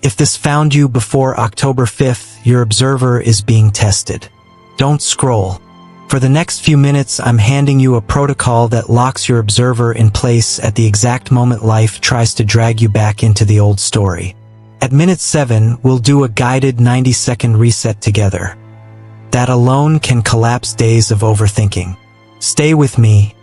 If this found you before October 5th, your observer is being tested. Don't scroll. For the next few minutes, I'm handing you a protocol that locks your observer in place at the exact moment life tries to drag you back into the old story. At minute 7, we'll do a guided 90-second reset together. That alone can collapse days of overthinking. Stay with me.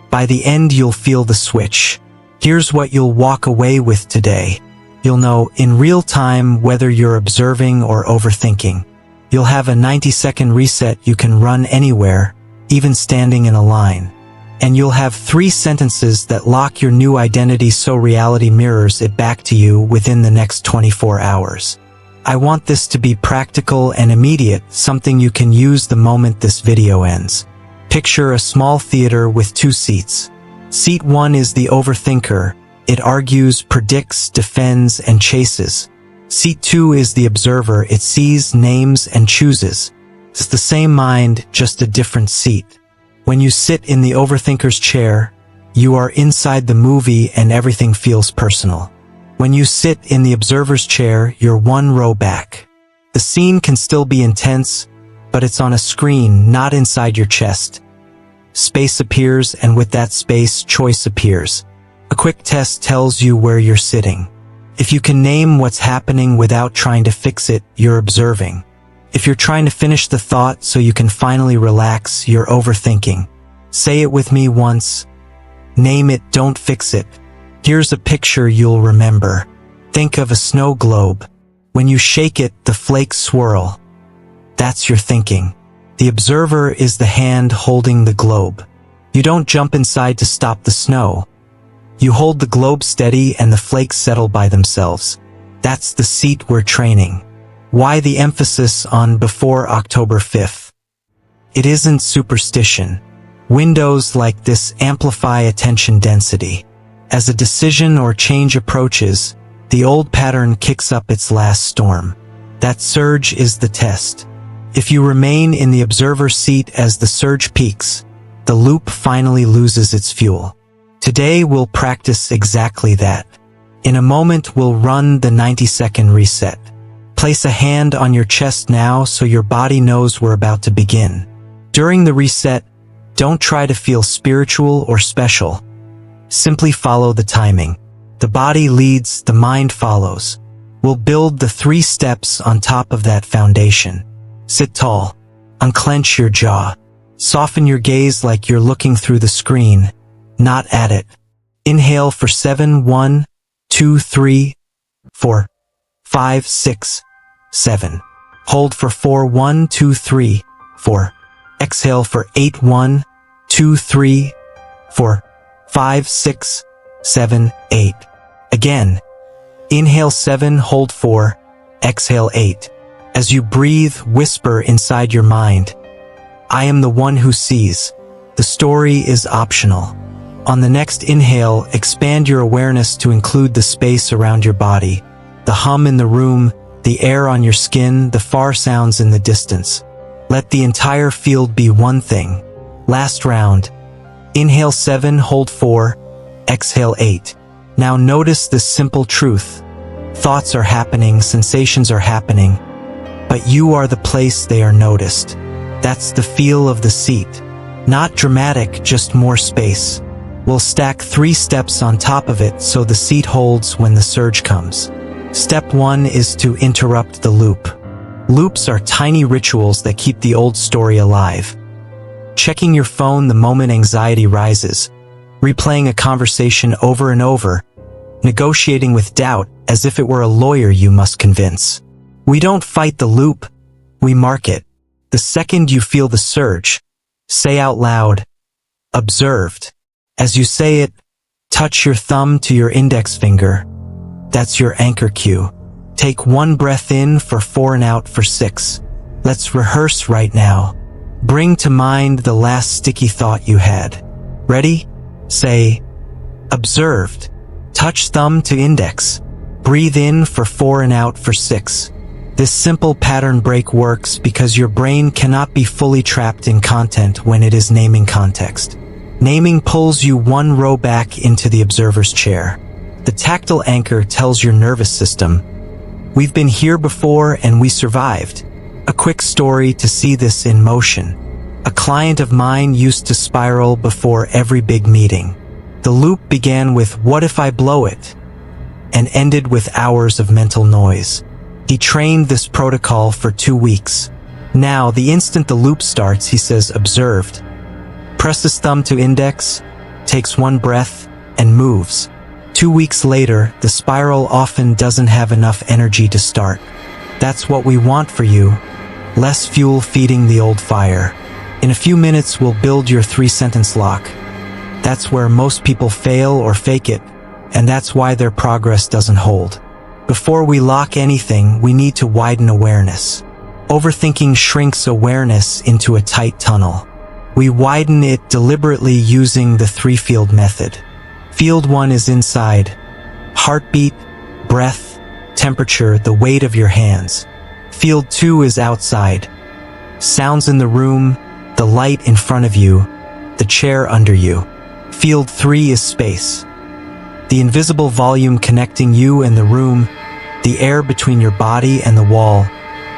By the end, you'll feel the switch. Here's what you'll walk away with today. You'll know in real time whether you're observing or overthinking. You'll have a 90-second reset you can run anywhere, even standing in a line. And you'll have 3 sentences that lock your new identity so reality mirrors it back to you within the next 24 hours. I want this to be practical and immediate, something you can use the moment this video ends. Picture a small theater with 2 seats. Seat 1 is the overthinker. It argues, predicts, defends, and chases. Seat 2 is the observer. It sees, names, and chooses. It's the same mind, just a different seat. When you sit in the overthinker's chair, you are inside the movie and everything feels personal. When you sit in the observer's chair, you're 1 row back. The scene can still be intense, but it's on a screen, not inside your chest. Space appears, and with that space, choice appears. A quick test tells you where you're sitting. If you can name what's happening without trying to fix it, you're observing. If you're trying to finish the thought so you can finally relax, you're overthinking. Say it with me once. Name it, don't fix it. Here's a picture you'll remember. Think of a snow globe. When you shake it, the flakes swirl. That's your thinking. The observer is the hand holding the globe. You don't jump inside to stop the snow. You hold the globe steady and the flakes settle by themselves. That's the seat we're training. Why the emphasis on before October 5th? It isn't superstition. Windows like this amplify attention density. As a decision or change approaches, the old pattern kicks up its last storm. That surge is the test. If you remain in the observer seat as the surge peaks, the loop finally loses its fuel. Today we'll practice exactly that. In a moment we'll run the 90-second reset. Place a hand on your chest now so your body knows we're about to begin. During the reset, don't try to feel spiritual or special. Simply follow the timing. The body leads, the mind follows. We'll build the 3 steps on top of that foundation. Sit tall. Unclench your jaw. Soften your gaze like you're looking through the screen, not at it. Inhale for 7, 1, 2, 3, 4, 5, 6, 7. Hold for 4, 1, 2, 3, 4. Exhale for 8, 1, 2, 3, 4, 5, 6, 7, 8. Again. Inhale 7, hold 4, exhale 8. As you breathe, whisper inside your mind, I am the one who sees. The story is optional. On the next inhale, expand your awareness to include the space around your body, the hum in the room, the air on your skin, the far sounds in the distance. Let the entire field be one thing. Last round. Inhale 7, hold 4, exhale 8. Now notice this simple truth. Thoughts are happening, sensations are happening, but you are the place they are noticed. That's the feel of the seat. Not dramatic, just more space. We'll stack 3 steps on top of it so the seat holds when the surge comes. Step 1 is to interrupt the loop. Loops are tiny rituals that keep the old story alive. Checking your phone the moment anxiety rises, replaying a conversation over and over, negotiating with doubt as if it were a lawyer you must convince. We don't fight the loop, we mark it. The second you feel the surge, say out loud, observed. As you say it, touch your thumb to your index finger. That's your anchor cue. Take 1 breath in for 4 and out for 6. Let's rehearse right now. Bring to mind the last sticky thought you had. Ready? Say, observed. Touch thumb to index. Breathe in for 4 and out for 6. This simple pattern break works because your brain cannot be fully trapped in content when it is naming context. Naming pulls you 1 row back into the observer's chair. The tactile anchor tells your nervous system, We've been here before and we survived. A quick story to see this in motion. A client of mine used to spiral before every big meeting. The loop began with "what if I blow it?" and ended with hours of mental noise. He trained this protocol for 2 weeks. Now, the instant the loop starts, he says, "Observed." Presses thumb to index, takes one breath, and moves. 2 weeks later, the spiral often doesn't have enough energy to start. That's what we want for you. Less fuel feeding the old fire. In a few minutes, we'll build your 3-sentence lock. That's where most people fail or fake it, and that's why their progress doesn't hold. Before we lock anything, we need to widen awareness. Overthinking shrinks awareness into a tight tunnel. We widen it deliberately using the 3-field method. Field 1 is inside. Heartbeat, breath, temperature, the weight of your hands. Field 2 is outside. Sounds in the room, the light in front of you, the chair under you. Field 3 is space. The invisible volume connecting you and the room, the air between your body and the wall,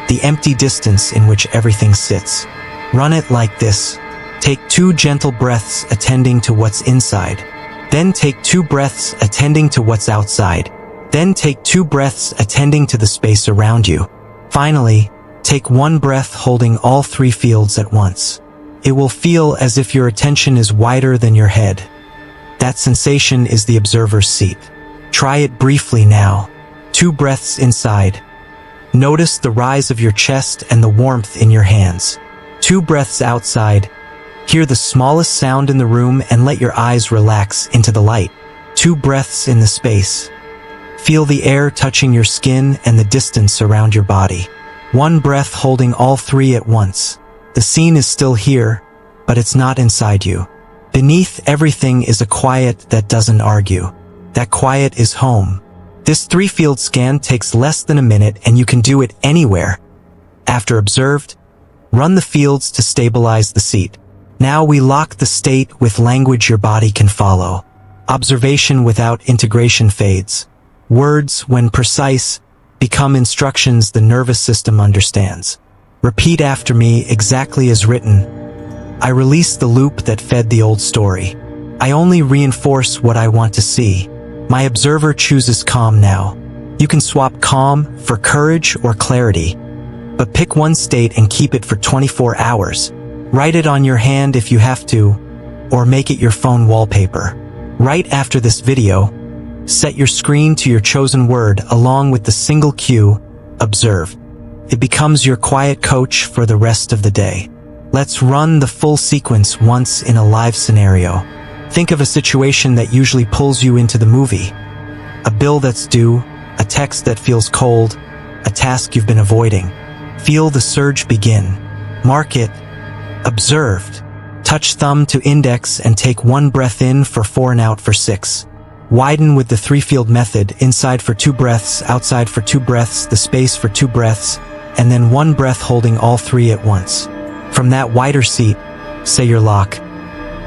the empty distance in which everything sits. Run it like this. Take 2 gentle breaths attending to what's inside. Then take 2 breaths attending to what's outside. Then take 2 breaths attending to the space around you. Finally, take 1 breath holding all 3 fields at once. It will feel as if your attention is wider than your head. That sensation is the observer's seat. Try it briefly now. 2 breaths inside. Notice the rise of your chest and the warmth in your hands. 2 breaths outside. Hear the smallest sound in the room and let your eyes relax into the light. 2 breaths in the space. Feel the air touching your skin and the distance around your body. 1 breath holding all 3 at once. The scene is still here, but it's not inside you. Beneath everything is a quiet that doesn't argue. That quiet is home. This 3-field scan takes less than a minute and you can do it anywhere. After observed, run the fields to stabilize the seat. Now we lock the state with language your body can follow. Observation without integration fades. Words, when precise, become instructions the nervous system understands. Repeat after me exactly as written. I release the loop that fed the old story. I only reinforce what I want to see. My observer chooses calm now. You can swap calm for courage or clarity, but pick one state and keep it for 24 hours. Write it on your hand if you have to, or make it your phone wallpaper. Right after this video, set your screen to your chosen word along with the single cue, observe. It becomes your quiet coach for the rest of the day. Let's run the full sequence once in a live scenario. Think of a situation that usually pulls you into the movie. A bill that's due, a text that feels cold, a task you've been avoiding. Feel the surge begin. Mark it. Observed. Touch thumb to index and take 1 breath in for 4 and out for 6. Widen with the 3-field method, inside for 2 breaths, outside for 2 breaths, the space for 2 breaths, and then 1 breath holding all 3 at once. From that wider seat, say your lock.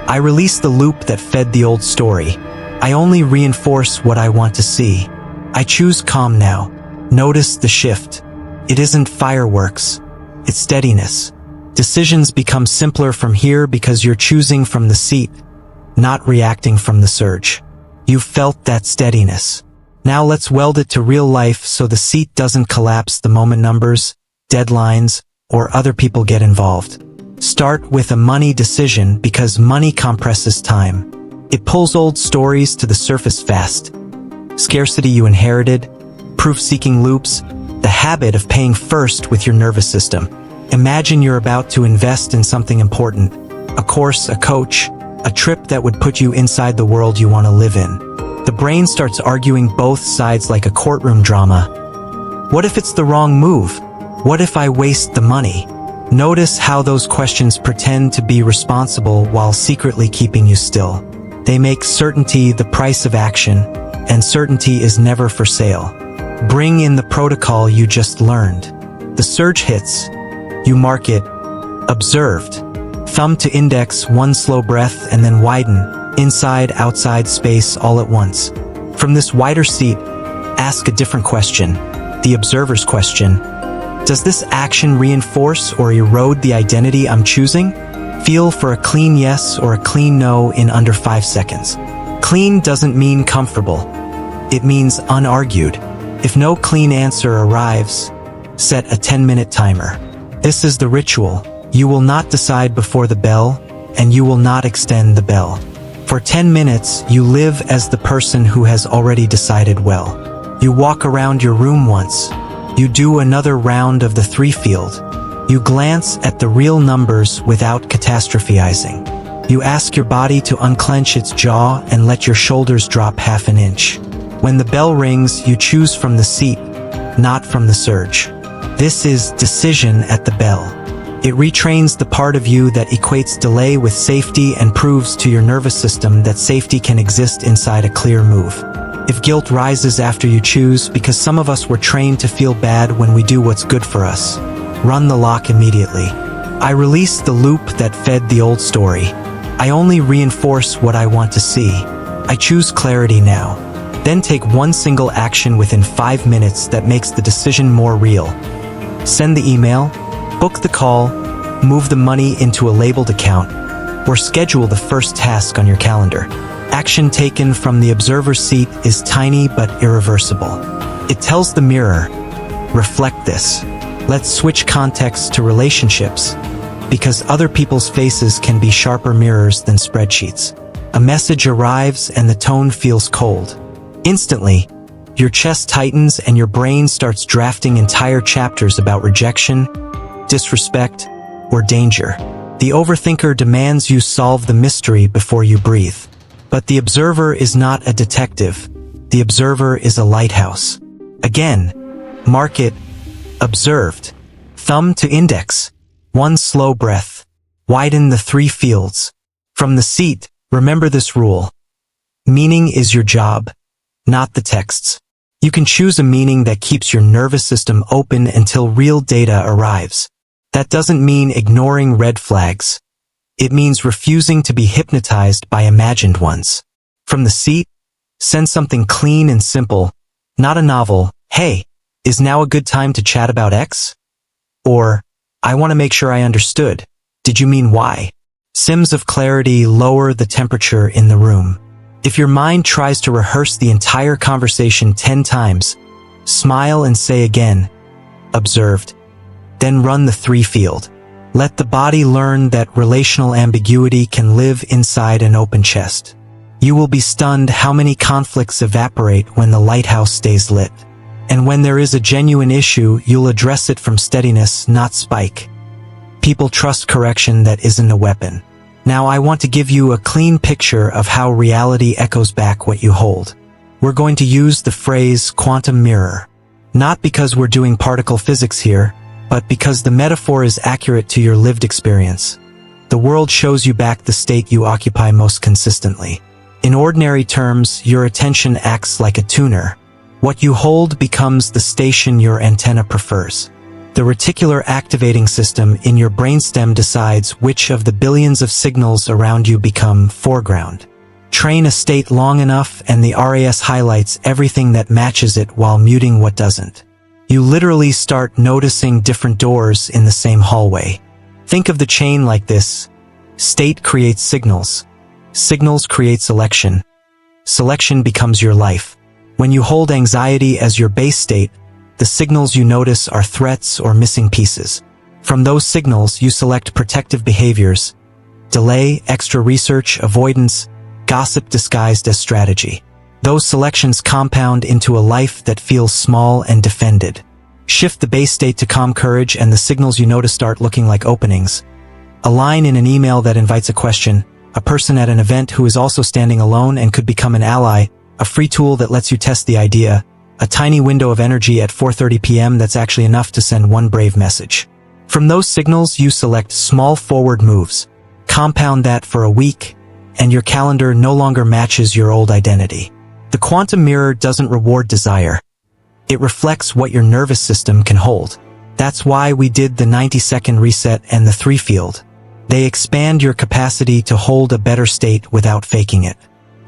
I release the loop that fed the old story. I only reinforce what I want to see. I choose calm now. Notice the shift. It isn't fireworks. It's steadiness. Decisions become simpler from here because you're choosing from the seat, not reacting from the surge. You've felt that steadiness. Now let's weld it to real life so the seat doesn't collapse the moment numbers, deadlines, or other people get involved. Start with a money decision because money compresses time. It pulls old stories to the surface fast. Scarcity you inherited, proof-seeking loops, the habit of paying first with your nervous system. Imagine you're about to invest in something important. A course, a coach, a trip that would put you inside the world you want to live in. The brain starts arguing both sides like a courtroom drama. What if it's the wrong move? What if I waste the money? Notice how those questions pretend to be responsible while secretly keeping you still. They make certainty the price of action, and certainty is never for sale. Bring in the protocol you just learned. The surge hits. You mark it. Observed. Thumb to index, 1 slow breath, and then widen. Inside, outside, space, all at once. From this wider seat, ask a different question. The observer's question: does this action reinforce or erode the identity I'm choosing? Feel for a clean yes or a clean no in under 5 seconds. Clean doesn't mean comfortable. It means unargued. If no clean answer arrives, set a 10-minute timer. This is the ritual. You will not decide before the bell, and you will not extend the bell. For 10 minutes, you live as the person who has already decided well. You walk around your room once. You do another round of the 3 field. You glance at the real numbers without catastrophizing. You ask your body to unclench its jaw and let your shoulders drop half an inch. When the bell rings, you choose from the seat, not from the surge. This is decision at the bell. It retrains the part of you that equates delay with safety and proves to your nervous system that safety can exist inside a clear move. If guilt rises after you choose, because some of us were trained to feel bad when we do what's good for us, run the lock immediately. I release the loop that fed the old story. I only reinforce what I want to see. I choose clarity now. Then take one single action within 5 minutes that makes the decision more real. Send the email, book the call, move the money into a labeled account, or schedule the first task on your calendar. Action taken from the observer's seat is tiny but irreversible. It tells the mirror, reflect this. Let's switch contexts to relationships, because other people's faces can be sharper mirrors than spreadsheets. A message arrives and the tone feels cold. Instantly, your chest tightens and your brain starts drafting entire chapters about rejection, disrespect, or danger. The overthinker demands you solve the mystery before you breathe. But the observer is not a detective. The observer is a lighthouse. Again, mark it, observed. Thumb to index. One slow breath. Widen the 3 fields. From the seat, remember this rule. Meaning is your job, not the texts. You can choose a meaning that keeps your nervous system open until real data arrives. That doesn't mean ignoring red flags. It means refusing to be hypnotized by imagined ones. From the seat, send something clean and simple, not a novel. Hey, is now a good time to chat about X? Or, I want to make sure I understood. Did you mean Y? Sims of clarity lower the temperature in the room. If your mind tries to rehearse the entire conversation 10 times, smile and say again, observed. Then run the 3 field. Let the body learn that relational ambiguity can live inside an open chest. You will be stunned how many conflicts evaporate when the lighthouse stays lit. And when there is a genuine issue, you'll address it from steadiness, not spike. People trust correction that isn't a weapon. Now I want to give you a clean picture of how reality echoes back what you hold. We're going to use the phrase quantum mirror. Not because we're doing particle physics here, but because the metaphor is accurate to your lived experience. The world shows you back the state you occupy most consistently. In ordinary terms, your attention acts like a tuner. What you hold becomes the station your antenna prefers. The reticular activating system in your brainstem decides which of the billions of signals around you become foreground. Train a state long enough and the RAS highlights everything that matches it while muting what doesn't. You literally start noticing different doors in the same hallway. Think of the chain like this. State creates signals. Signals create selection. Selection becomes your life. When you hold anxiety as your base state, the signals you notice are threats or missing pieces. From those signals, you select protective behaviors. Delay, extra research, avoidance, gossip disguised as strategy. Those selections compound into a life that feels small and defended. Shift the base state to calm courage and the signals you notice start looking like openings. A line in an email that invites a question, a person at an event who is also standing alone and could become an ally, a free tool that lets you test the idea, a tiny window of energy at 4:30 p.m. that's actually enough to send one brave message. From those signals, you select small forward moves. Compound that for a week, and your calendar no longer matches your old identity. The quantum mirror doesn't reward desire. It reflects what your nervous system can hold. That's why we did the 90-second reset and the 3 field. They expand your capacity to hold a better state without faking it.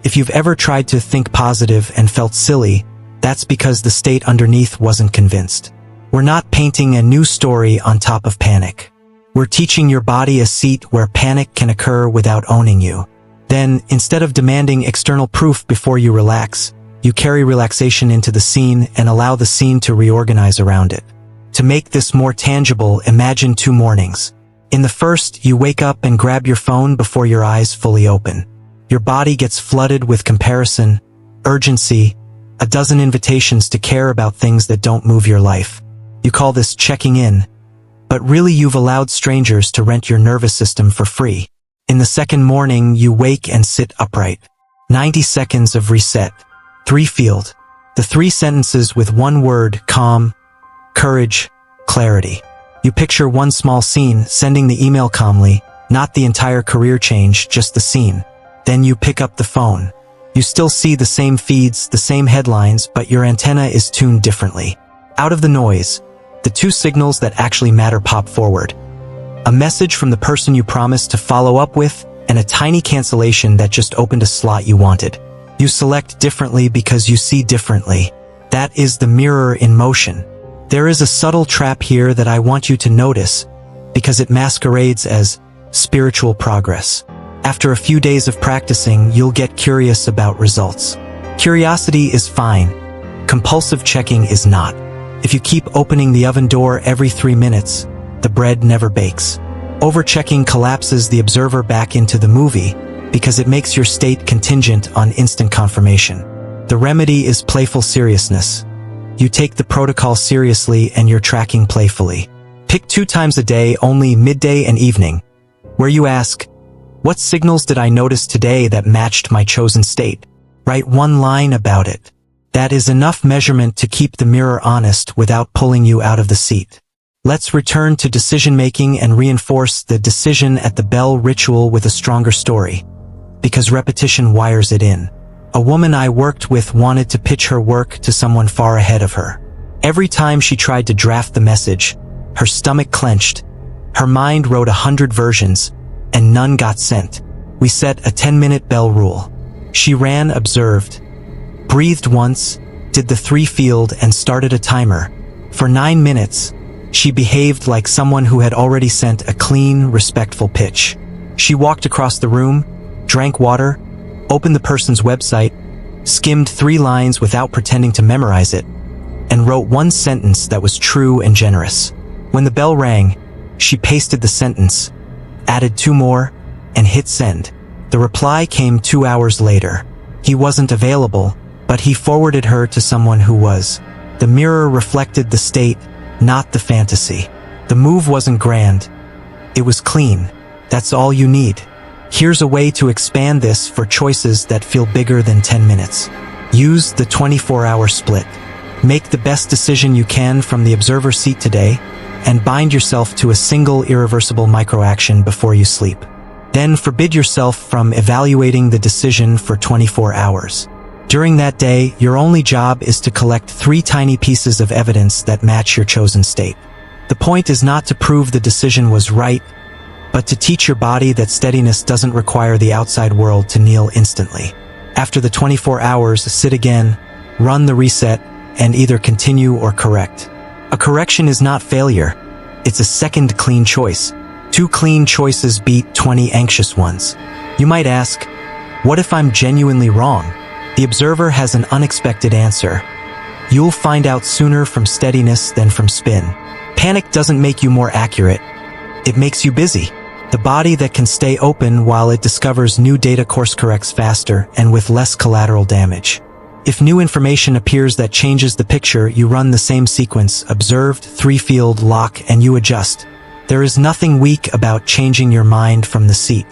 If you've ever tried to think positive and felt silly, That's because the state underneath wasn't convinced. We're not painting a new story on top of panic. We're teaching your body a seat where panic can occur without owning you. Then, instead of demanding external proof before you relax, you carry relaxation into the scene and allow the scene to reorganize around it. To make this more tangible, imagine 2 mornings. In the first, you wake up and grab your phone before your eyes fully open. Your body gets flooded with comparison, urgency, a dozen invitations to care about things that don't move your life. You call this checking in, but really you've allowed strangers to rent your nervous system for free. In the second morning, you wake and sit upright. 90 seconds of reset. 3 field. The 3 sentences with 1 word: calm, courage, clarity. You picture one small scene, sending the email calmly, not the entire career change, just the scene. Then you pick up the phone. You still see the same feeds, the same headlines, but your antenna is tuned differently. Out of the noise, the 2 signals that actually matter pop forward. A message from the person you promised to follow up with, and a tiny cancellation that just opened a slot you wanted. You select differently because you see differently. That is the mirror in motion. There is a subtle trap here that I want you to notice, because it masquerades as spiritual progress. After a few days of practicing, you'll get curious about results. Curiosity is fine. Compulsive checking is not. If you keep opening the oven door every 3 minutes, the bread never bakes. Overchecking collapses the observer back into the movie because it makes your state contingent on instant confirmation. The remedy is playful seriousness. You take the protocol seriously and you're tracking playfully. Pick 2 times a day, only midday and evening, where you ask, what signals did I notice today that matched my chosen state? Write 1 line about it. That is enough measurement to keep the mirror honest without pulling you out of the seat. Let's return to decision-making and reinforce the decision at the bell ritual with a stronger story, because repetition wires it in. A woman I worked with wanted to pitch her work to someone far ahead of her. Every time she tried to draft the message, her stomach clenched. Her mind wrote 100 versions, and none got sent. We set a 10-minute bell rule. She ran, observed, breathed once, did the 3 field, and started a timer. For 9 minutes, she behaved like someone who had already sent a clean, respectful pitch. She walked across the room, drank water, opened the person's website, skimmed 3 lines without pretending to memorize it, and wrote 1 sentence that was true and generous. When the bell rang, she pasted the sentence, added 2 more, and hit send. The reply came 2 hours later. He wasn't available, but he forwarded her to someone who was. The mirror reflected the state, not the fantasy. The move wasn't grand. It was clean. That's all you need. Here's a way to expand this for choices that feel bigger than 10 minutes. Use the 24-hour split. Make the best decision you can from the observer seat today, and bind yourself to a single irreversible microaction before you sleep. Then forbid yourself from evaluating the decision for 24 hours. During that day, your only job is to collect 3 tiny pieces of evidence that match your chosen state. The point is not to prove the decision was right, but to teach your body that steadiness doesn't require the outside world to kneel instantly. After the 24 hours, sit again, run the reset, and either continue or correct. A correction is not failure. It's a second clean choice. 2 clean choices beat 20 anxious ones. You might ask, what if I'm genuinely wrong? The observer has an unexpected answer. You'll find out sooner from steadiness than from spin. Panic doesn't make you more accurate. It makes you busy. The body that can stay open while it discovers new data course corrects faster and with less collateral damage. If new information appears that changes the picture, you run the same sequence, observed, 3 field, lock, and you adjust. There is nothing weak about changing your mind from the seat.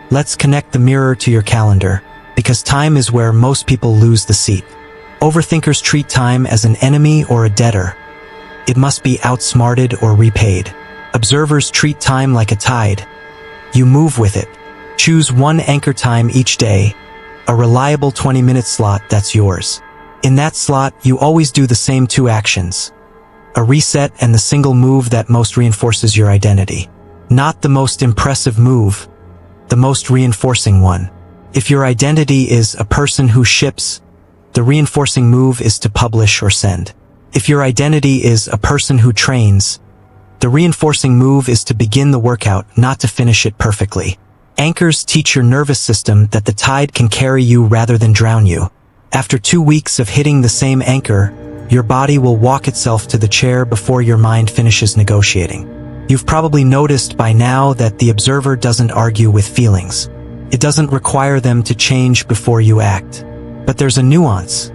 Let's connect the mirror to your calendar, because time is where most people lose the seat. Overthinkers treat time as an enemy or a debtor. It must be outsmarted or repaid. Observers treat time like a tide. You move with it. Choose 1 anchor time each day, a reliable 20-minute slot that's yours. In that slot, you always do the same 2 actions. A reset and the single move that most reinforces your identity. Not the most impressive move, the most reinforcing one. If your identity is a person who ships, the reinforcing move is to publish or send. If your identity is a person who trains, the reinforcing move is to begin the workout, not to finish it perfectly. Anchors teach your nervous system that the tide can carry you rather than drown you. After 2 weeks of hitting the same anchor, your body will walk itself to the chair before your mind finishes negotiating. You've probably noticed by now that the observer doesn't argue with feelings. It doesn't require them to change before you act. But there's a nuance.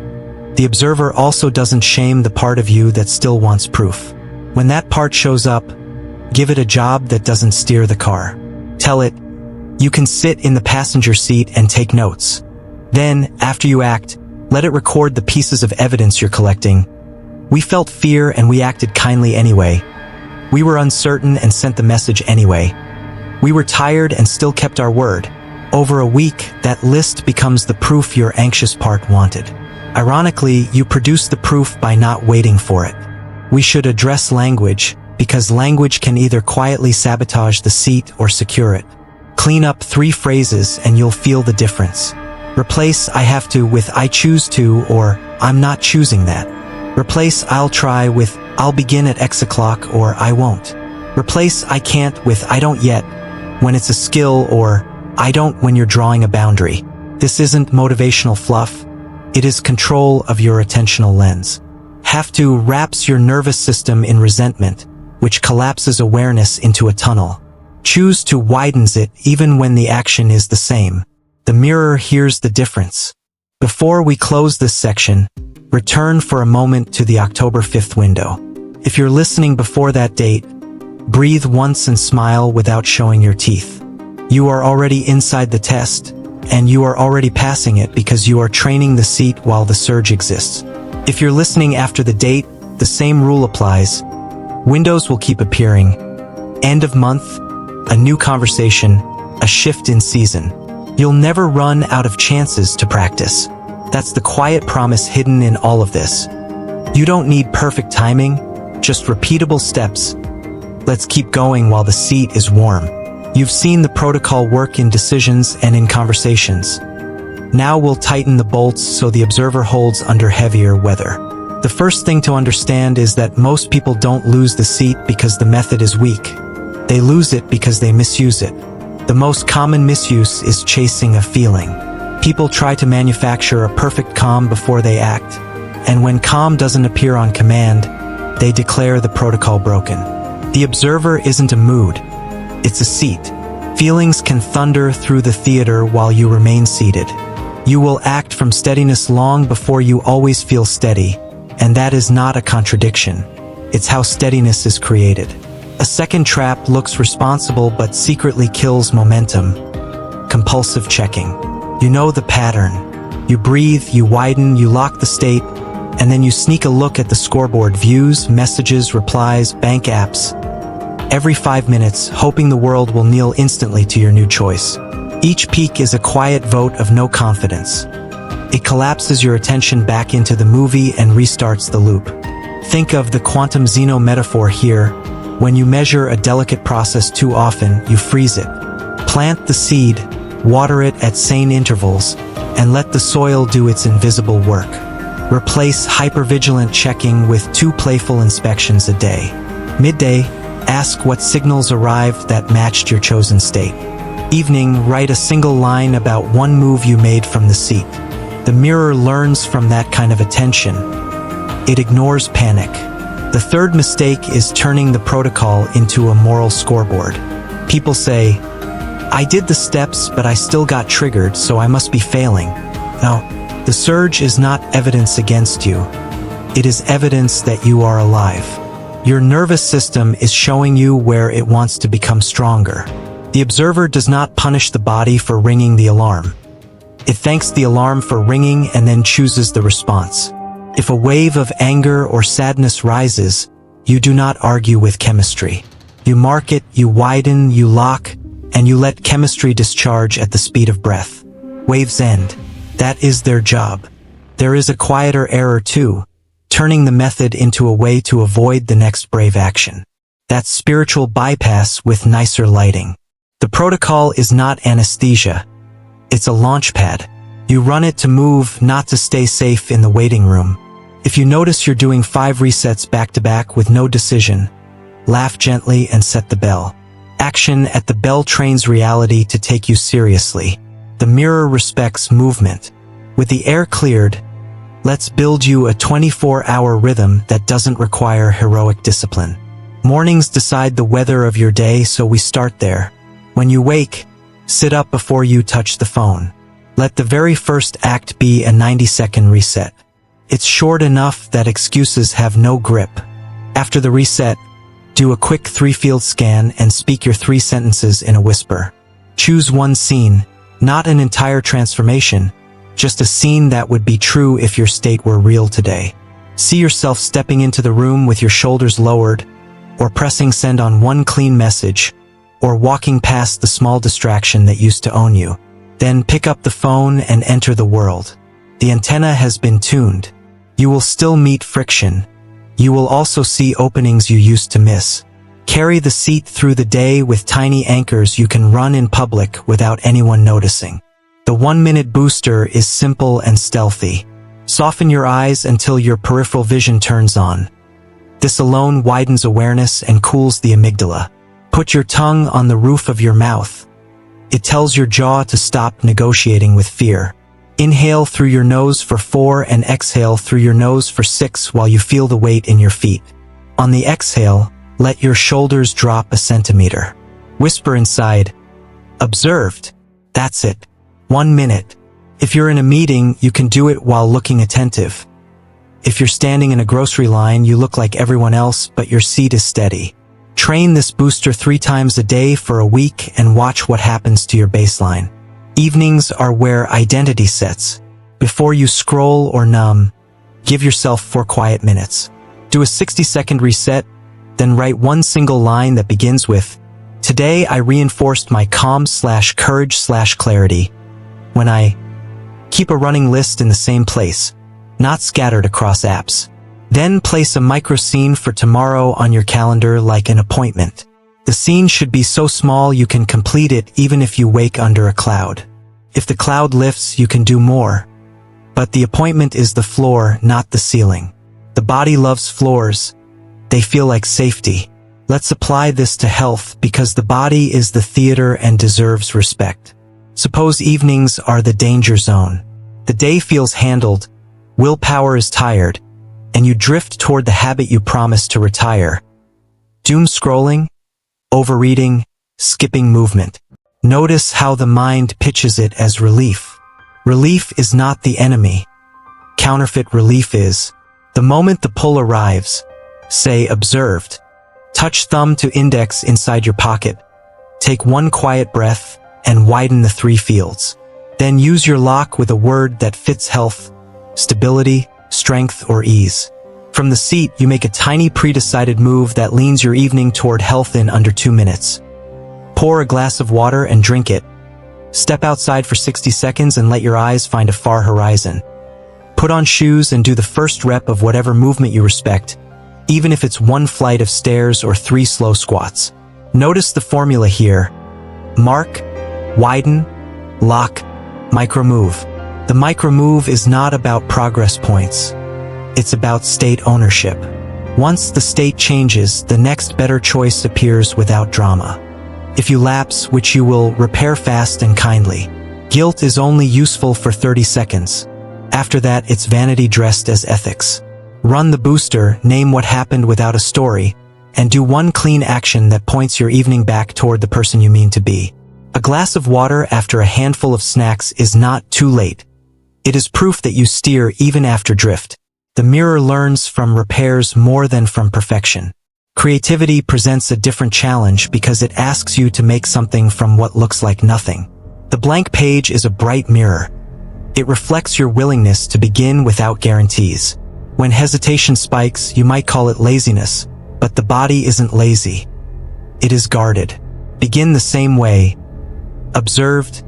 The observer also doesn't shame the part of you that still wants proof. When that part shows up, give it a job that doesn't steer the car. Tell it, you can sit in the passenger seat and take notes. Then, after you act, let it record the pieces of evidence you're collecting. We felt fear and we acted kindly anyway. We were uncertain and sent the message anyway. We were tired and still kept our word. Over a week, that list becomes the proof your anxious part wanted. Ironically, you produce the proof by not waiting for it. We should address language, because language can either quietly sabotage the seat or secure it. Clean up 3 phrases and you'll feel the difference. Replace I have to with I choose to or I'm not choosing that. Replace I'll try with I'll begin at X o'clock or I won't. Replace I can't with I don't yet when it's a skill or I don't when you're drawing a boundary. This isn't motivational fluff. It is control of your attentional lens. Have to wraps your nervous system in resentment, which collapses awareness into a tunnel. Choose to widens it even when the action is the same. The mirror hears the difference. Before we close this section, return for a moment to the October 5th window. If you're listening before that date, breathe once and smile without showing your teeth. You are already inside the test, and you are already passing it because you are training the seat while the surge exists. If you're listening after the date, the same rule applies. Windows will keep appearing. End of month, a new conversation, a shift in season. You'll never run out of chances to practice. That's the quiet promise hidden in all of this. You don't need perfect timing, just repeatable steps. Let's keep going while the seat is warm. You've seen the protocol work in decisions and in conversations. Now we'll tighten the bolts so the observer holds under heavier weather. The first thing to understand is that most people don't lose the seat because the method is weak. They lose it because they misuse it. The most common misuse is chasing a feeling. People try to manufacture a perfect calm before they act, and when calm doesn't appear on command, they declare the protocol broken. The observer isn't a mood. It's a seat. Feelings can thunder through the theater while you remain seated. You will act from steadiness long before you always feel steady, and that is not a contradiction. It's how steadiness is created. A second trap looks responsible but secretly kills momentum. Compulsive checking. You know the pattern. You breathe, you widen, you lock the state, and then you sneak a look at the scoreboard: views, messages, replies, bank apps. Every 5 minutes, hoping the world will kneel instantly to your new choice. Each peak is a quiet vote of no confidence. It collapses your attention back into the movie and restarts the loop. Think of the quantum Zeno metaphor here. When you measure a delicate process too often, you freeze it. Plant the seed, water it at sane intervals, and let the soil do its invisible work. Replace hypervigilant checking with 2 playful inspections a day. Midday, ask what signals arrived that matched your chosen state. Evening, write a single line about one move you made from the seat. The mirror learns from that kind of attention. It ignores panic. The third mistake is turning the protocol into a moral scoreboard. People say, I did the steps, but I still got triggered, so I must be failing. No, the surge is not evidence against you. It is evidence that you are alive. Your nervous system is showing you where it wants to become stronger. The observer does not punish the body for ringing the alarm. It thanks the alarm for ringing and then chooses the response. If a wave of anger or sadness rises, you do not argue with chemistry. You mark it, you widen, you lock, and you let chemistry discharge at the speed of breath. Waves end. That is their job. There is a quieter error too, turning the method into a way to avoid the next brave action. That's spiritual bypass with nicer lighting. The protocol is not anesthesia. It's a launch pad. You run it to move, not to stay safe in the waiting room. If you notice you're doing 5 resets back-to-back with no decision, laugh gently and set the bell. Action at the bell trains reality to take you seriously. The mirror respects movement. With the air cleared, let's build you a 24-hour rhythm that doesn't require heroic discipline. Mornings decide the weather of your day, so we start there. When you wake, sit up before you touch the phone. Let the very first act be a 90-second reset. It's short enough that excuses have no grip. After the reset, do a quick 3-field scan and speak your 3 sentences in a whisper. Choose one scene, not an entire transformation, just a scene that would be true if your state were real today. See yourself stepping into the room with your shoulders lowered, or pressing send on one clean message, or walking past the small distraction that used to own you. Then pick up the phone and enter the world. The antenna has been tuned. You will still meet friction. You will also see openings you used to miss. Carry the seat through the day with tiny anchors you can run in public without anyone noticing. The 1-minute booster is simple and stealthy. Soften your eyes until your peripheral vision turns on. This alone widens awareness and cools the amygdala. Put your tongue on the roof of your mouth. It tells your jaw to stop negotiating with fear. Inhale through your nose for 4 and exhale through your nose for 6 while you feel the weight in your feet. On the exhale, let your shoulders drop a centimeter. Whisper inside, observed. That's it. 1 minute. If you're in a meeting, you can do it while looking attentive. If you're standing in a grocery line, you look like everyone else, but your seat is steady. Train this booster 3 times a day for a week and watch what happens to your baseline. Evenings are where identity sets. Before you scroll or numb, give yourself 4 quiet minutes. Do a 60-second reset, then write one single line that begins with, "Today I reinforced my calm/courage/clarity." When I keep a running list in the same place, not scattered across apps. Then place a micro scene for tomorrow on your calendar like an appointment. The scene should be so small you can complete it even if you wake under a cloud. If the cloud lifts, you can do more. But the appointment is the floor, not the ceiling. The body loves floors. They feel like safety. Let's apply this to health because the body is the theater and deserves respect. Suppose evenings are the danger zone. The day feels handled, willpower is tired, and you drift toward the habit you promised to retire. Doom scrolling, overreading, skipping movement. Notice how the mind pitches it as relief. Relief is not the enemy. Counterfeit relief is. The moment the pull arrives, say observed. Touch thumb to index inside your pocket. Take one quiet breath and widen the 3 fields. Then use your lock with a word that fits health, stability, strength, or ease. From the seat, you make a tiny pre-decided move that leans your evening toward health in under 2 minutes. Pour a glass of water and drink it. Step outside for 60 seconds and let your eyes find a far horizon. Put on shoes and do the first rep of whatever movement you respect, even if it's 1 flight of stairs or 3 slow squats. Notice the formula here. Mark, widen, lock, micro move. The micro move is not about progress points. It's about state ownership. Once the state changes, the next better choice appears without drama. If you lapse, which you will, repair fast and kindly. Guilt is only useful for 30 seconds. After that, it's vanity dressed as ethics. Run the booster, name what happened without a story, and do one clean action that points your evening back toward the person you mean to be. A glass of water after a handful of snacks is not too late. It is proof that you steer even after drift. The mirror learns from repairs more than from perfection. Creativity presents a different challenge because it asks you to make something from what looks like nothing. The blank page is a bright mirror. It reflects your willingness to begin without guarantees. When hesitation spikes, you might call it laziness, but the body isn't lazy. It is guarded. Begin the same way. Observed,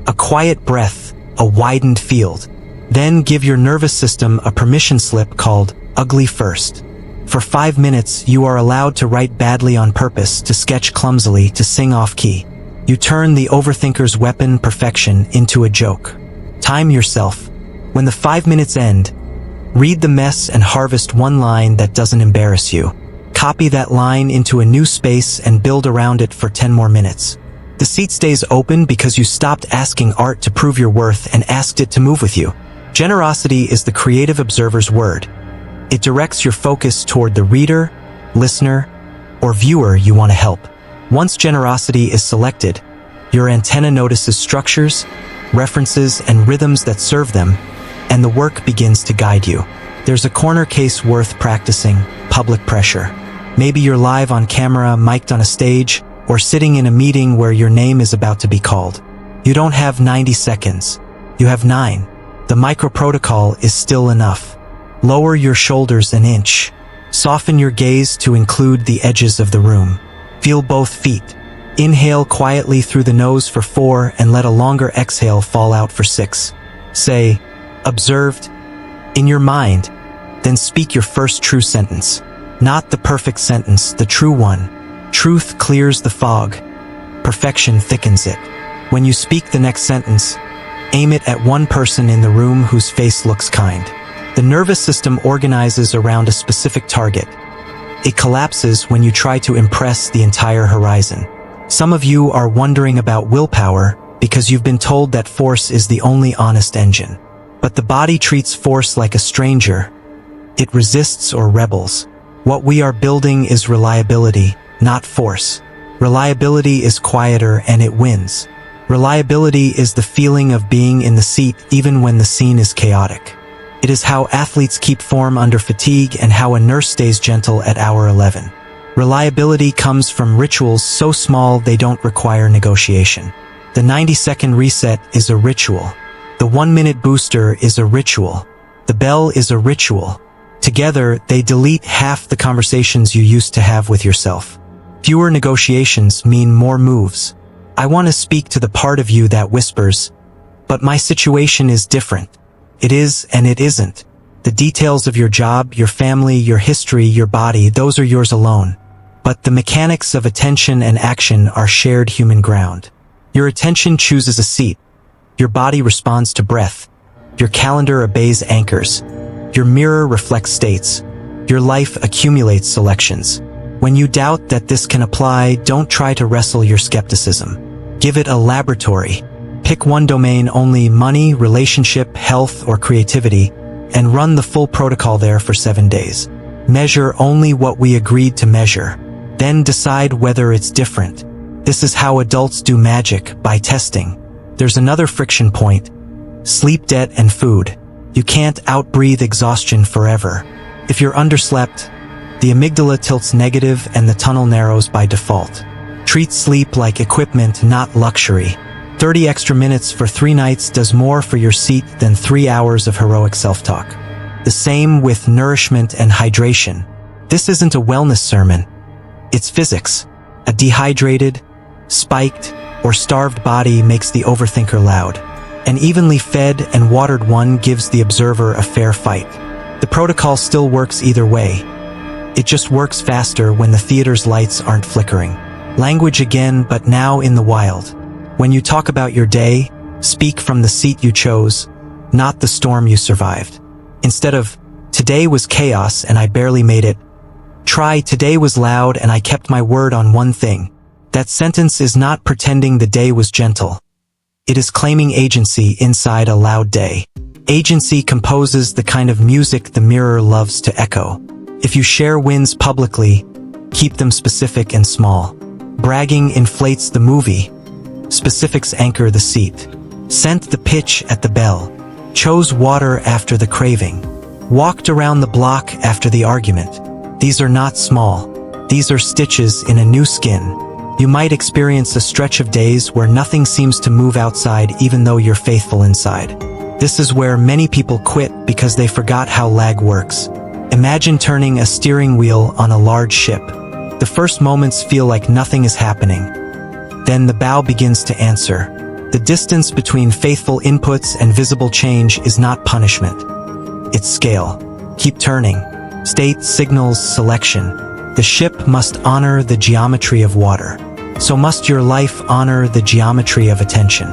a quiet breath, a widened field. Then give your nervous system a permission slip called ugly first. For 5 minutes, you are allowed to write badly on purpose, to sketch clumsily, to sing off key. You turn the overthinker's weapon, perfection, into a joke. Time yourself. When the 5 minutes end, read the mess and harvest one line that doesn't embarrass you. Copy that line into a new space and build around it for 10 more minutes. The seat stays open because you stopped asking art to prove your worth and asked it to move with you. Generosity is the creative observer's word. It directs your focus toward the reader, listener, or viewer you want to help. Once generosity is selected, your antenna notices structures, references, and rhythms that serve them, and the work begins to guide you. There's a corner case worth practicing: public pressure. Maybe you're live on camera, mic'd on a stage, or sitting in a meeting where your name is about to be called. You don't have 90 seconds. You have 9. The micro-protocol is still enough. Lower your shoulders an inch. Soften your gaze to include the edges of the room. Feel both feet. Inhale quietly through the nose for 4 and let a longer exhale fall out for 6. Say, "Observed," in your mind, then speak your first true sentence. Not the perfect sentence, the true one. Truth clears the fog. Perfection thickens it. When you speak the next sentence, aim it at one person in the room whose face looks kind. The nervous system organizes around a specific target. It collapses when you try to impress the entire horizon. Some of you are wondering about willpower because you've been told that force is the only honest engine. But the body treats force like a stranger. It resists or rebels. What we are building is reliability, not force. Reliability is quieter and it wins. Reliability is the feeling of being in the seat even when the scene is chaotic. It is how athletes keep form under fatigue and how a nurse stays gentle at hour 11. Reliability comes from rituals so small they don't require negotiation. The 90-second reset is a ritual. The 1-minute booster is a ritual. The bell is a ritual. Together, they delete half the conversations you used to have with yourself. Fewer negotiations mean more moves. I want to speak to the part of you that whispers, "But my situation is different." It is and it isn't. The details of your job, your family, your history, your body, those are yours alone. But the mechanics of attention and action are shared human ground. Your attention chooses a seat. Your body responds to breath. Your calendar obeys anchors. Your mirror reflects states. Your life accumulates selections. When you doubt that this can apply, don't try to wrestle your skepticism. Give it a laboratory. Pick one domain only: money, relationship, health, or creativity, and run the full protocol there for 7 days. Measure only what we agreed to measure. Then decide whether it's different. This is how adults do magic, by testing. There's another friction point: sleep debt and food. You can't outbreathe exhaustion forever. If you're underslept, the amygdala tilts negative and the tunnel narrows by default. Treat sleep like equipment, not luxury. 30 extra minutes for 3 nights does more for your seat than 3 hours of heroic self-talk. The same with nourishment and hydration. This isn't a wellness sermon. It's physics. A dehydrated, spiked, or starved body makes the overthinker loud. An evenly fed and watered one gives the observer a fair fight. The protocol still works either way. It just works faster when the theater's lights aren't flickering. Language again, but now in the wild. When you talk about your day, speak from the seat you chose, not the storm you survived. Instead of, "Today was chaos and I barely made it," try, "Today was loud and I kept my word on one thing." That sentence is not pretending the day was gentle. It is claiming agency inside a loud day. Agency composes the kind of music the mirror loves to echo. If you share wins publicly, keep them specific and small. Bragging inflates the movie. Specifics anchor the seat. Sent the pitch at the bell. Chose water after the craving. Walked around the block after the argument. These are not small. These are stitches in a new skin. You might experience a stretch of days where nothing seems to move outside even though you're faithful inside. This is where many people quit because they forgot how lag works. Imagine turning a steering wheel on a large ship. The first moments feel like nothing is happening. Then the bow begins to answer. The distance between faithful inputs and visible change is not punishment. It's scale. Keep turning. State, signals, selection. The ship must honor the geometry of water. So must your life honor the geometry of attention.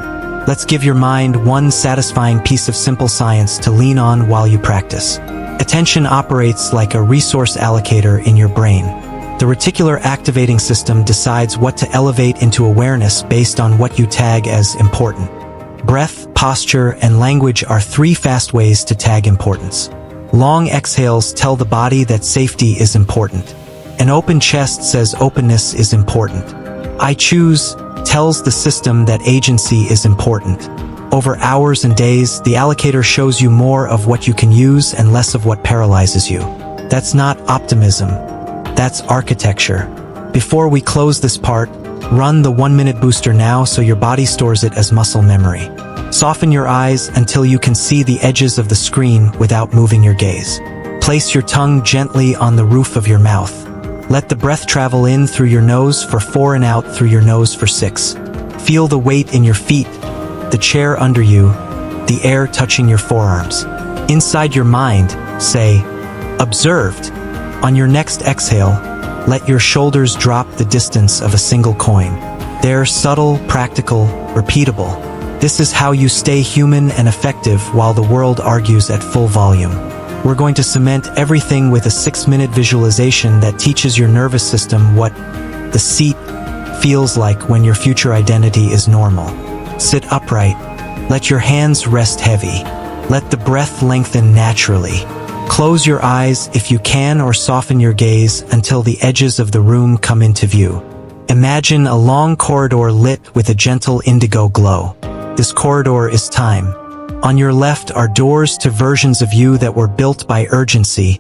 Let's give your mind one satisfying piece of simple science to lean on while you practice. Attention operates like a resource allocator in your brain. The reticular activating system decides what to elevate into awareness based on what you tag as important. Breath, posture, and language are 3 fast ways to tag importance. Long exhales tell the body that safety is important. An open chest says openness is important. I choose tells the system that agency is important. Over hours and days, the allocator shows you more of what you can use and less of what paralyzes you. That's not optimism. That's architecture. Before we close this part, run the 1-minute booster now so your body stores it as muscle memory. Soften your eyes until you can see the edges of the screen without moving your gaze. Place your tongue gently on the roof of your mouth. Let the breath travel in through your nose for 4 and out through your nose for 6. Feel the weight in your feet, the chair under you, the air touching your forearms. Inside your mind, say, observed. On your next exhale, let your shoulders drop the distance of a single coin. They're subtle, practical, repeatable. This is how you stay human and effective while the world argues at full volume. We're going to cement everything with a 6-minute visualization that teaches your nervous system what the seat feels like when your future identity is normal. Sit upright. Let your hands rest heavy. Let the breath lengthen naturally. Close your eyes if you can or soften your gaze until the edges of the room come into view. Imagine a long corridor lit with a gentle indigo glow. This corridor is time. On your left are doors to versions of you that were built by urgency,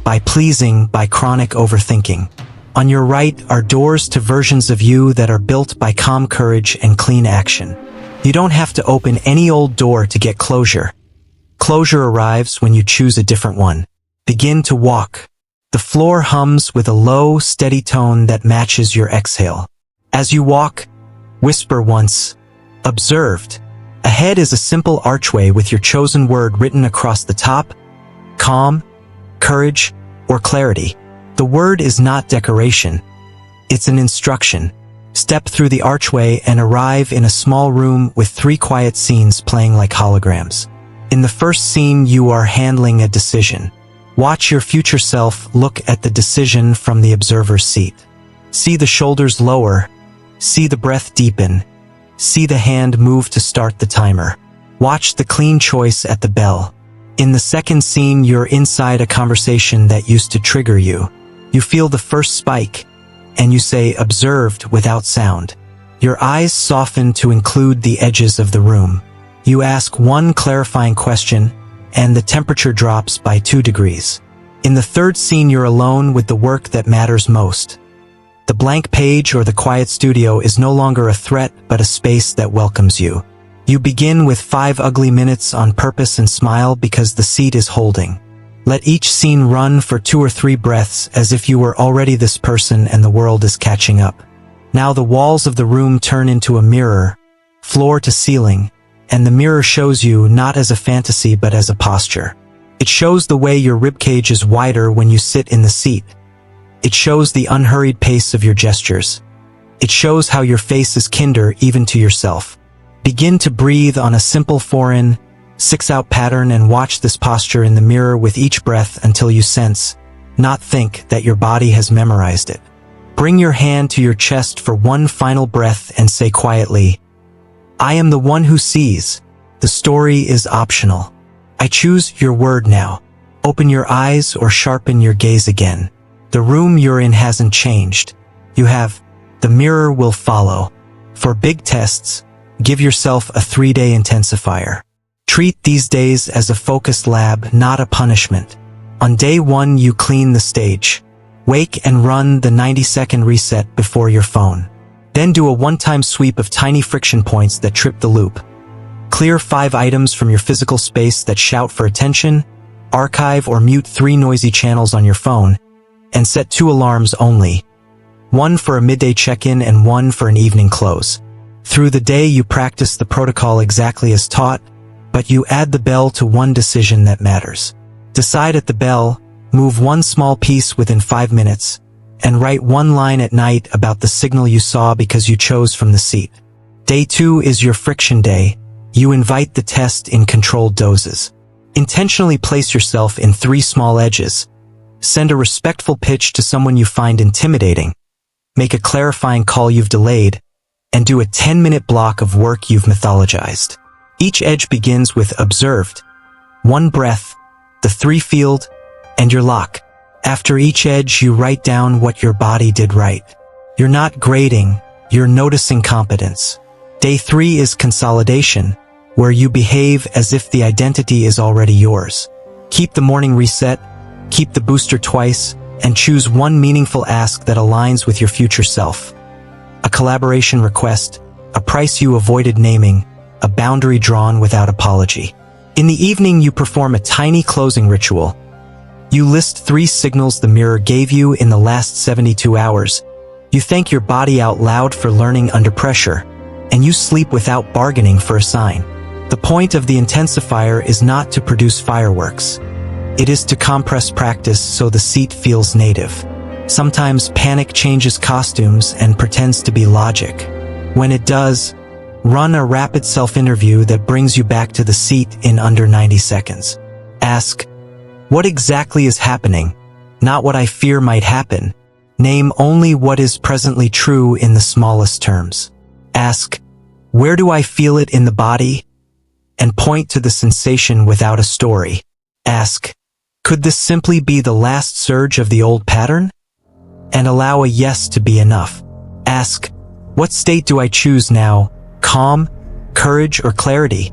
by pleasing, by chronic overthinking. On your right are doors to versions of you that are built by calm courage and clean action. You don't have to open any old door to get closure. Closure arrives when you choose a different one. Begin to walk. The floor hums with a low, steady tone that matches your exhale. As you walk, whisper once, observed. Ahead is a simple archway with your chosen word written across the top, calm, courage, or clarity. The word is not decoration. It's an instruction. Step through the archway and arrive in a small room with 3 quiet scenes playing like holograms. In the first scene, you are handling a decision. Watch your future self look at the decision from the observer's seat. See the shoulders lower. See the breath deepen. See the hand move to start the timer. Watch the clean choice at the bell. In the second scene, you're inside a conversation that used to trigger you. You feel the first spike, and you say observed without sound. Your eyes soften to include the edges of the room. You ask one clarifying question, and the temperature drops by 2 degrees. In the third scene, you're alone with the work that matters most. The blank page or the quiet studio is no longer a threat, but a space that welcomes you. You begin with 5 ugly minutes on purpose and smile because the seat is holding. Let each scene run for 2 or 3 breaths as if you were already this person and the world is catching up. Now the walls of the room turn into a mirror, floor to ceiling, and the mirror shows you not as a fantasy but as a posture. It shows the way your ribcage is wider when you sit in the seat. It shows the unhurried pace of your gestures. It shows how your face is kinder even to yourself. Begin to breathe on a simple 4-in, 6-out pattern and watch this posture in the mirror with each breath until you sense, not think, that your body has memorized it. Bring your hand to your chest for one final breath and say quietly, I am the one who sees. The story is optional. I choose your word now. Open your eyes or sharpen your gaze again. The room you're in hasn't changed. You have. The mirror will follow. For big tests, give yourself a 3-day intensifier. Treat these days as a focused lab, not a punishment. On day 1, you clean the stage. Wake and run the 90-second reset before your phone. Then do a one-time sweep of tiny friction points that trip the loop. Clear 5 items from your physical space that shout for attention, archive or mute 3 noisy channels on your phone, and set 2 alarms only. 1 for a midday check-in and 1 for an evening close. Through the day you practice the protocol exactly as taught, but you add the bell to one decision that matters. Decide at the bell, move 1 small piece within 5 minutes, and write 1 line at night about the signal you saw because you chose from the seat. Day 2 is your friction day. You invite the test in controlled doses. Intentionally place yourself in 3 small edges. Send a respectful pitch to someone you find intimidating. Make a clarifying call you've delayed, and do a 10-minute block of work you've mythologized. Each edge begins with observed, 1 breath, the 3 field, and your lock. After each edge, you write down what your body did right. You're not grading, you're noticing competence. Day 3 is consolidation, where you behave as if the identity is already yours. Keep the morning reset, keep the booster twice, and choose 1 meaningful ask that aligns with your future self. A collaboration request, a price you avoided naming, a boundary drawn without apology. In the evening, you perform a tiny closing ritual. You list 3 signals the mirror gave you in the last 72 hours. You thank your body out loud for learning under pressure, and you sleep without bargaining for a sign. The point of the intensifier is not to produce fireworks. It is to compress practice so the seat feels native. Sometimes panic changes costumes and pretends to be logic. When it does, run a rapid self-interview that brings you back to the seat in under 90 seconds. Ask, what exactly is happening? Not what I fear might happen. Name only what is presently true in the smallest terms. Ask, where do I feel it in the body? And point to the sensation without a story. Ask, could this simply be the last surge of the old pattern? And allow a yes to be enough. Ask, what state do I choose now? Calm, courage, or clarity?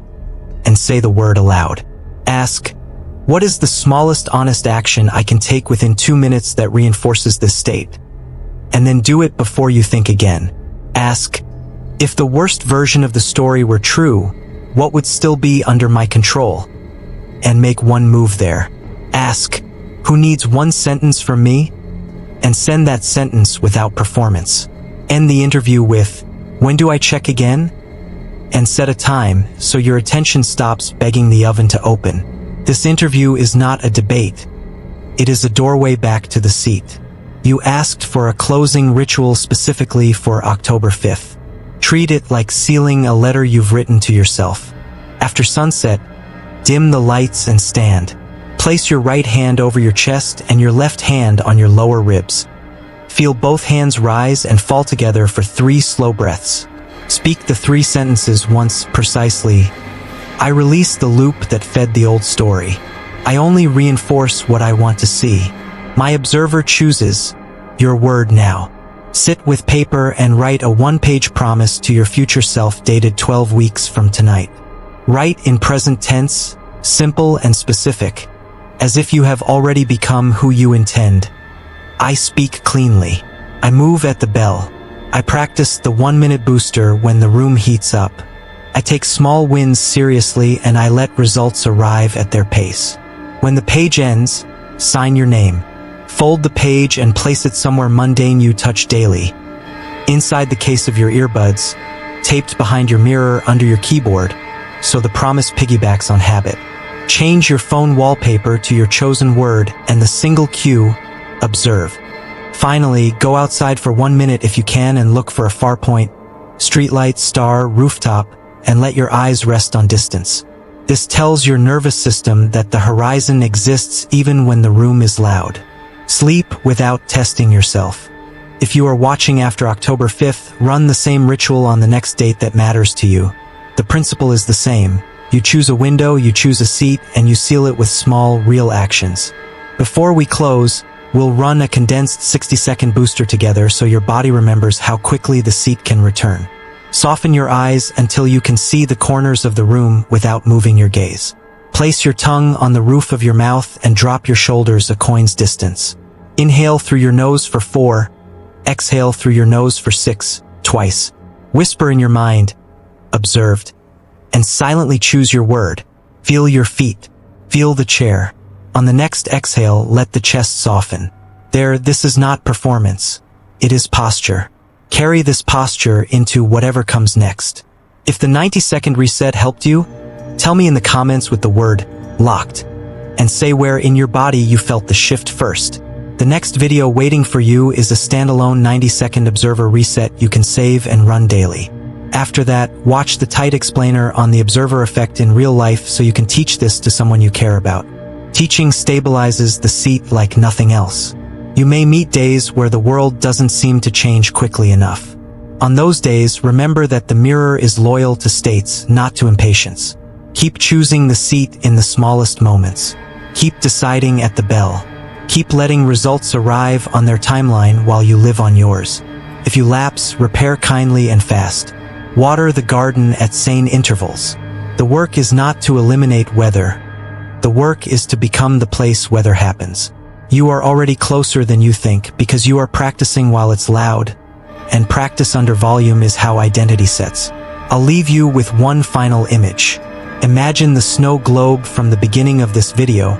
And say the word aloud. Ask, what is the smallest honest action I can take within 2 minutes that reinforces this state? And then do it before you think again. Ask, if the worst version of the story were true, what would still be under my control? And make 1 move there. Ask, who needs 1 sentence from me? And send that sentence without performance. End the interview with, when do I check again? And set a time so your attention stops begging the oven to open. This interview is not a debate. It is a doorway back to the seat. You asked for a closing ritual specifically for October 5th. Treat it like sealing a letter you've written to yourself. After sunset, dim the lights and stand. Place your right hand over your chest and your left hand on your lower ribs. Feel both hands rise and fall together for 3 slow breaths. Speak the 3 sentences once precisely. I release the loop that fed the old story. I only reinforce what I want to see. My observer chooses. Your word now. Sit with paper and write a 1-page promise to your future self dated 12 weeks from tonight. Write in present tense, simple and specific, as if you have already become who you intend. I speak cleanly. I move at the bell. I practice the 1-minute booster when the room heats up. I take small wins seriously and I let results arrive at their pace. When the page ends, sign your name. Fold the page and place it somewhere mundane you touch daily. Inside the case of your earbuds, taped behind your mirror under your keyboard, so the promise piggybacks on habit. Change your phone wallpaper to your chosen word and the single cue, observe. Finally, go outside for 1 minute if you can and look for a far point, streetlight, star, rooftop, and let your eyes rest on distance. This tells your nervous system that the horizon exists even when the room is loud. Sleep without testing yourself. If you are watching after October 5th, run the same ritual on the next date that matters to you. The principle is the same. You choose a window, you choose a seat, and you seal it with small, real actions. Before we close, we'll run a condensed 60-second booster together so your body remembers how quickly the seat can return. Soften your eyes until you can see the corners of the room without moving your gaze. Place your tongue on the roof of your mouth and drop your shoulders a coin's distance. Inhale through your nose for 4, exhale through your nose for 6, twice. Whisper in your mind, observed, and silently choose your word. Feel your feet. Feel the chair. On the next exhale, let the chest soften. This is not performance. It is posture. Carry this posture into whatever comes next. If the 90-second reset helped you, tell me in the comments with the word locked, and say where in your body you felt the shift first. The next video waiting for you is a standalone 90-second observer reset you can save and run daily. After that, watch the tight explainer on the observer effect in real life so you can teach this to someone you care about. Teaching stabilizes the seat like nothing else. You may meet days where the world doesn't seem to change quickly enough. On those days, remember that the mirror is loyal to states, not to impatience. Keep choosing the seat in the smallest moments. Keep deciding at the bell. Keep letting results arrive on their timeline while you live on yours. If you lapse, repair kindly and fast. Water the garden at sane intervals. The work is not to eliminate weather. The work is to become the place weather happens. You are already closer than you think because you are practicing while it's loud, and practice under volume is how identity sets. I'll leave you with one final image. Imagine the snow globe from the beginning of this video,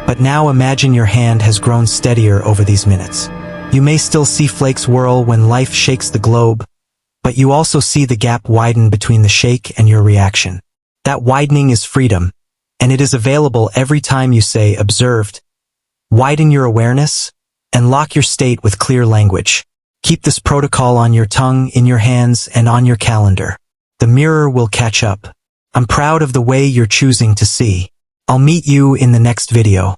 but now imagine your hand has grown steadier over these minutes. You may still see flakes whirl when life shakes the globe, but you also see the gap widen between the shake and your reaction. That widening is freedom, and it is available every time you say observed. Widen your awareness, and lock your state with clear language. Keep this protocol on your tongue, in your hands, and on your calendar. The mirror will catch up. I'm proud of the way you're choosing to see. I'll meet you in the next video.